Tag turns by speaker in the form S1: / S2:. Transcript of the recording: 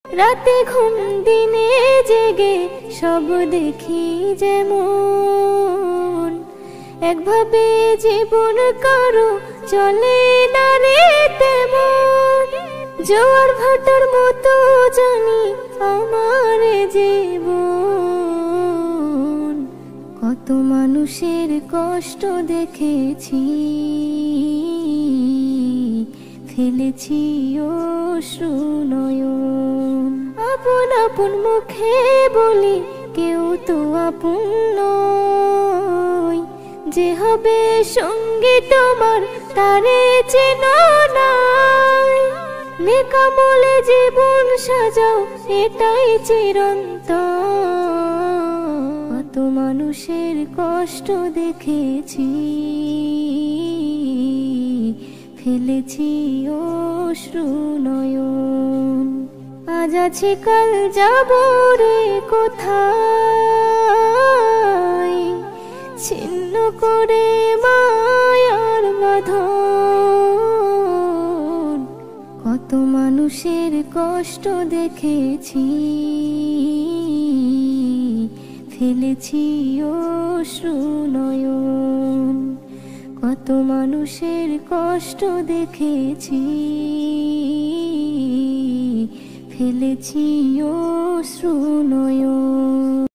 S1: রাতে ঘুম দিনে জেগে সব দেখি যেমন, একভাবে জীবন কারো চলে না রে তেমন। জোয়ার ভাটার মতো জানি আমার জীবন, কত মানুষের কষ্ট দেখেছি, ফেলেছি অশ্রু নয়ন। আপন আপন মুখে বলি কেউ তো আপন নয়, যে হবে সঙ্গে তোমার তারে চেনো নাই। নেকামলে জীবন সাজাও এটাই চিরন্তন, কত মানুষের কষ্ট দেখেছি, ফেলেছি অশ্রু নয়ন। আজ আছি কাল যাব রে কোথায়, ছিন্ন করে মায়ার বাঁধন। কত মানুষের কষ্ট দেখেছি, ফেলেছি অশ্রু নয়ন। কত মানুষের কষ্ট দেখেছি, ফেলেছি অশ্রু নয়ন।